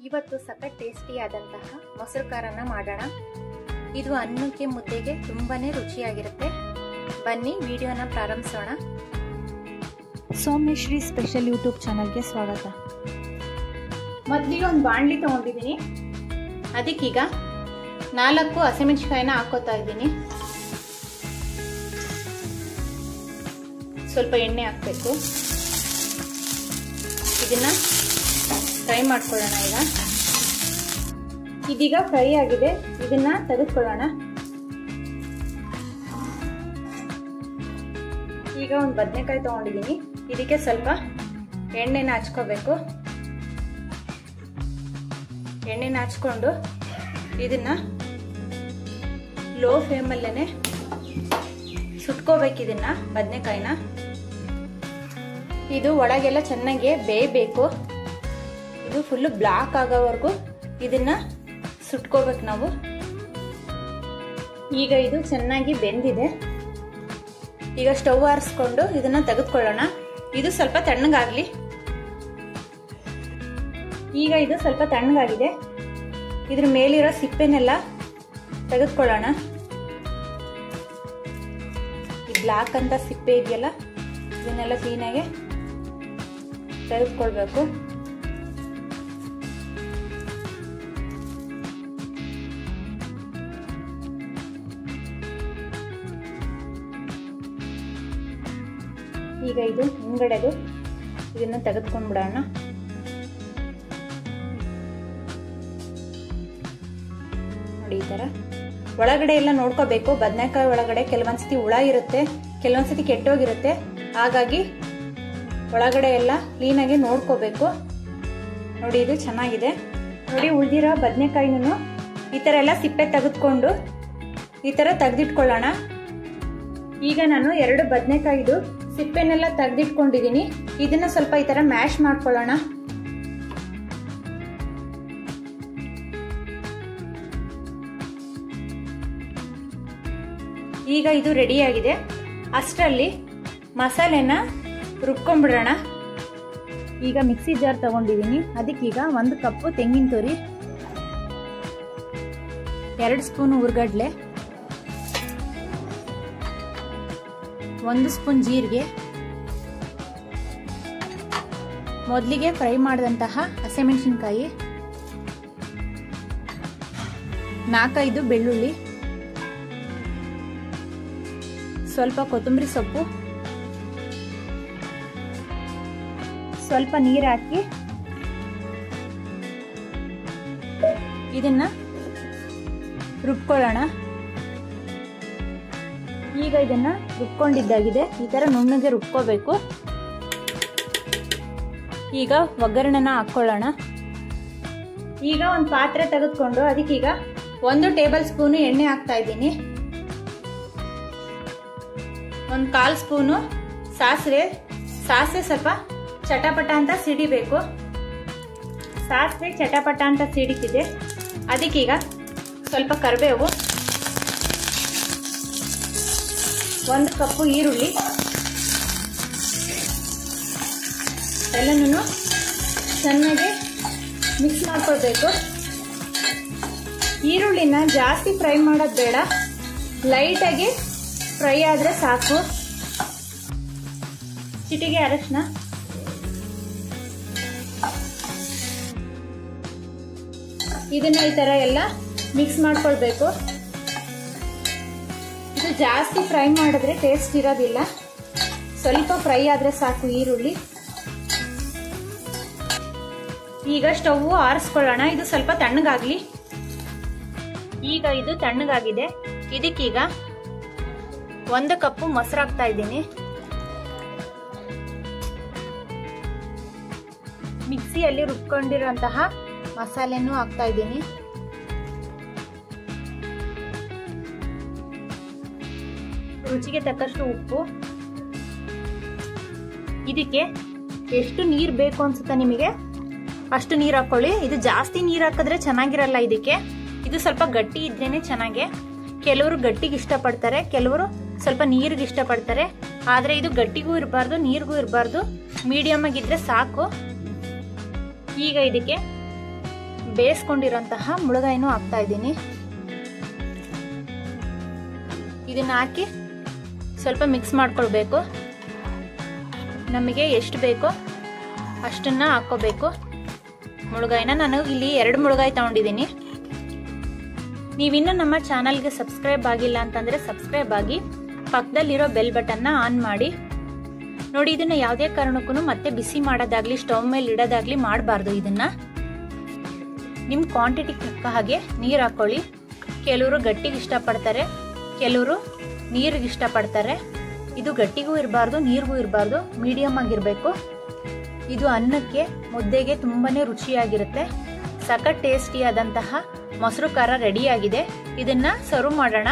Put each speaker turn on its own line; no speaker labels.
ಇವತ್ತು ಸಖತ್ ಟೇಸ್ಟಿಯಾದಂತಹ ಮೊಸರು ಖಾರನ ಮಾಡೋಣ. ಇದು ಅನ್ನಕ್ಕೆ ಮುದ್ದೆಗೆ ತುಂಬಾನೇ ರುಚಿಯಾಗಿರುತ್ತೆ. ಬನ್ನಿ ವಿಡಿಯೋನ ಪ್ರಾರಂಭಿಸೋಣ.
ಸೌಮ್ಯಶ್ರೀ ಸ್ಪೆಷಲ್ ಯೂಟ್ಯೂಬ್ ಚಾನಲ್ಗೆ ಸ್ವಾಗತ.
ಮೊದಲಿಗೆ ಒಂದು ಬಾಣಲಿ ತಗೊಂಡಿದ್ದೀನಿ. ಅದಕ್ಕೀಗ 4 ಹಸಿಮೆಣಸಿನಕಾಯಿನ ಹಾಕೋತಾ ಇದ್ದೀನಿ. ಸ್ವಲ್ಪ ಎಣ್ಣೆ ಹಾಕಬೇಕು. ಇದನ್ನ ಫ್ರೈ ಮಾಡ್ಕೊಳ್ಳೋಣ. ಇದೀಗ ಫ್ರೈ ಆಗಿದೆ. ಇದನ್ನ ತೆಗೆದುಕೊಳ್ಳೋಣ. ಈಗ ಒಂದು ಬದನೆಕಾಯಿ ತಗೊಂಡಿದ್ದೀನಿ. ಇದಕ್ಕೆ ಸ್ವಲ್ಪ ಎಣ್ಣೆನ ಹಚ್ಕೋಬೇಕು. ಎಣ್ಣೆನ ಹಚ್ಕೊಂಡು ಇದನ್ನ ಲೋ ಫ್ಲೇಮಲ್ಲೇನೆ ಸುಟ್ಕೋಬೇಕು. ಇದನ್ನ ಬದನೆಕಾಯಿನ ಇದು ಒಳಗೆಲ್ಲ ಚೆನ್ನಾಗಿ ಬೇಯಬೇಕು. ಇದು ಫುಲ್ ಬ್ಲಾಕ್ ಆಗೋವರೆಗೂ ಇದನ್ನ ಸುಟ್ಕೋಬೇಕು ನಾವು. ಈಗ ಇದು ಚೆನ್ನಾಗಿ ಬೆಂದಿದೆ. ಈಗ ಸ್ಟವ್ ಆರಿಸ್ಕೊಂಡು ಇದನ್ನ ತೆಗೆದುಕೊಳ್ಳೋಣ. ಇದು ಸ್ವಲ್ಪ ತಣ್ಣಗಾಗ್ಲಿ. ಈಗ ಇದು ಸ್ವಲ್ಪ ತಣ್ಣಗಾಗಿದೆ. ಇದ್ರ ಮೇಲಿರೋ ಸಿಪ್ಪೆನೆಲ್ಲ ತೆಗೆದುಕೊಳ್ಳೋಣ. ಈ ಬ್ಲಾಕ್ ಅಂತ ಸಿಪ್ಪೆ ಇದೆಯಲ್ಲ, ಇದನ್ನೆಲ್ಲ ಕ್ಲೀನಾಗಿ ತೆಗೆದುಕೊಳ್ಬೇಕು. ಈಗ ಇದು ಹಿಂಗಡೆದು ಇದನ್ನ ತೆಗೆದುಕೊಂಡ್ಬಿಡೋಣ. ನೋಡಿ ಈ ತರ ಒಳಗಡೆ ಎಲ್ಲ ನೋಡ್ಕೋಬೇಕು. ಬದನೆಕಾಯಿ ಒಳಗಡೆ ಕೆಲವೊಂದ್ಸತಿ ಹುಳ ಇರುತ್ತೆ, ಕೆಲವೊಂದ್ಸತಿ ಕೆಟ್ಟೋಗಿರುತ್ತೆ. ಹಾಗಾಗಿ ಒಳಗಡೆ ಎಲ್ಲ ಕ್ಲೀನಾಗಿ ನೋಡ್ಕೋಬೇಕು. ನೋಡಿ ಇದು ಚೆನ್ನಾಗಿದೆ. ನೋಡಿ ಉಳಿದಿರೋ ಬದನೆಕಾಯಿನೂ ಈ ತರ ಎಲ್ಲ ಸಿಪ್ಪೆ ತೆಗೆದುಕೊಂಡು ಈ ತರ ತೆಗೆದಿಟ್ಕೊಳ್ಳೋಣ. ಈಗ ನಾನು 2 ಬದನೆಕಾಯಿದು ಸಿಪ್ಪೆನೆಲ್ಲ ತೆಗೆದಿಟ್ಕೊಂಡಿದ್ದೀನಿ. ಇದನ್ನ ಸ್ವಲ್ಪ ಈ ತರ ಮ್ಯಾಶ್ ಮಾಡ್ಕೊಳ್ಳೋಣ. ಈಗ ಇದು ರೆಡಿ ಆಗಿದೆ. ಅಷ್ಟರಲ್ಲಿ ಮಸಾಲೆನ ರುಬ್ಕೊಂಡ್ಬಿಡೋಣ.
ಈಗ ಮಿಕ್ಸಿ ಜಾರ್ ತಗೊಂಡಿದ್ದೀನಿ. ಅದಕ್ಕೀಗ 1 ಕಪ್ ತೆಂಗಿನ ತುರಿ, 2 ಸ್ಪೂನ್ ಹುರ್ಗಡ್ಲೆ, 1 ಸ್ಪೂನ್ ಜೀರಿಗೆ, ಮೊದಲಿಗೆ ಫ್ರೈ ಮಾಡಿದಂತಹ ಹಸಿಮೆಣಸಿನಕಾಯಿ, 4-5 ಬೆಳ್ಳುಳ್ಳಿ, ಸ್ವಲ್ಪ ಕೊತ್ತಂಬರಿ ಸೊಪ್ಪು, ಸ್ವಲ್ಪ ನೀರು ಹಾಕಿ ಇದನ್ನ ರುಬ್ಕೊಳ್ಳೋಣ. ಈಗ ಇದನ್ನ ರುಬ್ಕೊಂಡಿದ್ದಾಗಿದೆ. ಈ ತರ ನುಣ್ಣಗೆ ರುಬ್ಕೋಬೇಕು. ಈಗ ಒಗ್ಗರಣೆನ ಹಾಕೊಳ್ಳೋಣ.
ಈಗ ಒಂದು ಪಾತ್ರೆ ತೆಗೆದುಕೊಂಡು ಅದಕ್ಕೀಗ 1 ಟೇಬಲ್ ಸ್ಪೂನ್ ಎಣ್ಣೆ ಹಾಕ್ತಾ ಇದ್ದೀನಿ. 1/4 ಸ್ಪೂನು ಸಾಸಿವೆ ಸ್ವಲ್ಪ ಚಟಪಟ ಅಂತ ಸಿಡಿಬೇಕು. ಸಾಸಿವೆ ಚಟಪಟ ಅಂತ ಸಿಡಿತಿದೆ. ಅದಕ್ಕೀಗ ಸ್ವಲ್ಪ ಕರಿಬೇವು, 1 ಕಪ್ಪು ಈರುಳ್ಳಿ, ಎಲ್ಲನೂ ಚೆನ್ನಾಗಿ ಮಿಕ್ಸ್ ಮಾಡ್ಕೊಳ್ಬೇಕು. ಈರುಳ್ಳಿನ ಜಾಸ್ತಿ ಫ್ರೈ ಮಾಡೋದು ಬೇಡ, ಲೈಟಾಗಿ ಫ್ರೈ ಆದ್ರೆ ಸಾಕು. ಚಿಟಿಗೆ ಅರಶಿನ, ಇದನ್ನ ಈ ತರ ಎಲ್ಲ ಮಿಕ್ಸ್ ಮಾಡ್ಕೊಳ್ಬೇಕು. ಇದು ಜಾಸ್ತಿ ಫ್ರೈ ಮಾಡಿದ್ರೆ ಟೇಸ್ಟ್ ಇರೋದಿಲ್ಲ. ಸ್ವಲ್ಪ ಫ್ರೈ ಆದ್ರೆ ಸಾಕು ಈರುಳ್ಳಿ. ಈಗ ಸ್ಟವ್ ಆರಿಸ್ಕೊಳ್ಳೋಣ. ಇದು ಸ್ವಲ್ಪ ತಣ್ಣಗಾಗ್ಲಿ. ಈಗ ಇದು ತಣ್ಣಗಾಗಿದೆ. ಇದಕ್ಕೀಗ 1 ಕಪ್ ಮೊಸರು ಹಾಕ್ತಾ ಇದ್ದೀನಿ. ಮಿಕ್ಸಿಯಲ್ಲಿ ರುಬ್ಕೊಂಡಿರುವಂತಹ ಮಸಾಲೆನೂ ಹಾಕ್ತಾ ಇದ್ದೀನಿ. ರುಚಿಗೆ ತಕ್ಕಷ್ಟು ಉಪ್ಪು. ಇದಕ್ಕೆ ಎಷ್ಟು ನೀರು ಬೇಕು ಅನ್ಸುತ್ತೆ ನಿಮಗೆ ಅಷ್ಟು ನೀರು ಹಾಕೊಳ್ಳಿ. ಇದು ಜಾಸ್ತಿ ನೀರು ಹಾಕಿದ್ರೆ ಚೆನ್ನಾಗಿರಲ್ಲ. ಇದು ಸ್ವಲ್ಪ ಗಟ್ಟಿ ಇದ್ರೇನೆ ಚೆನ್ನಾಗೆ. ಕೆಲವರು ಗಟ್ಟಿಗೆ ಇಷ್ಟಪಡ್ತಾರೆ, ಕೆಲವರು ಸ್ವಲ್ಪ ನೀರಿಗೆ ಇಷ್ಟಪಡ್ತಾರೆ. ಆದ್ರೆ ಇದು ಗಟ್ಟಿಗೂ ಇರಬಾರ್ದು, ನೀರಿಗೂ ಇರಬಾರ್ದು, ಮೀಡಿಯಂ ಆಗಿದ್ರೆ ಸಾಕು. ಈಗ ಇದಕ್ಕೆ ಬೇಯಿಸ್ಕೊಂಡಿರೋಂತಹ ಮುಳುಗಾಯಿನೂ ಹಾಕ್ತಾ ಇದ್ದೀನಿ. ಇದನ್ನ ಹಾಕಿ ಸ್ವಲ್ಪ ಮಿಕ್ಸ್ ಮಾಡ್ಕೊಳ್ಬೇಕು. ನಮಗೆ ಎಷ್ಟು ಬೇಕೋ ಅಷ್ಟನ್ನ ಹಾಕೋಬೇಕು. ಮುಳುಗಾಯಿನ ನಾನು ಇಲ್ಲಿ 2 ಮುಳುಗಾಯಿ ತಗೊಂಡಿದ್ದೀನಿ. ನೀವಿನ್ನೂ ನಮ್ಮ ಚಾನಲ್ಗೆ ಸಬ್ಸ್ಕ್ರೈಬ್ ಆಗಿಲ್ಲ ಅಂತಂದ್ರೆ ಸಬ್ಸ್ಕ್ರೈಬ್ ಆಗಿ, ಪಕ್ಕದಲ್ಲಿರೋ ಬೆಲ್ ಬಟನ್ನ ಆನ್ ಮಾಡಿ. ನೋಡಿ, ಇದನ್ನ ಯಾವುದೇ ಕಾರಣಕ್ಕೂ ಮತ್ತೆ ಬಿಸಿ ಮಾಡೋದಾಗ್ಲಿ ಸ್ಟವ್ ಮೇಲೆ ಇಡೋದಾಗ್ಲಿ ಮಾಡಬಾರ್ದು. ಇದನ್ನ ನಿಮ್ಮ ಕ್ವಾಂಟಿಟಿ ತಕ್ಕ ಹಾಗೆ ನೀರು ಹಾಕೊಳ್ಳಿ. ಕೆಲವರು ಗಟ್ಟಿಗೆ ಇಷ್ಟಪಡ್ತಾರೆ, ಕೆಲವರು ನೀರಿಗೆ ಇಷ್ಟಪಡ್ತಾರೆ. ಇದು ಗಟ್ಟಿಗೂ ಇರಬಾರ್ದು, ನೀರಿಗೂ ಇರಬಾರ್ದು, ಮೀಡಿಯಮ್ ಆಗಿರಬೇಕು. ಇದು ಅನ್ನಕ್ಕೆ ಮುದ್ದೆಗೆ ತುಂಬಾನೇ ರುಚಿಯಾಗಿರುತ್ತೆ. ಸಖತ್ ಟೇಸ್ಟಿ ಆದಂತಹ ಮೊಸರು ಖಾರ ರೆಡಿಯಾಗಿದೆ. ಇದನ್ನ ಸರ್ವ್ ಮಾಡೋಣ.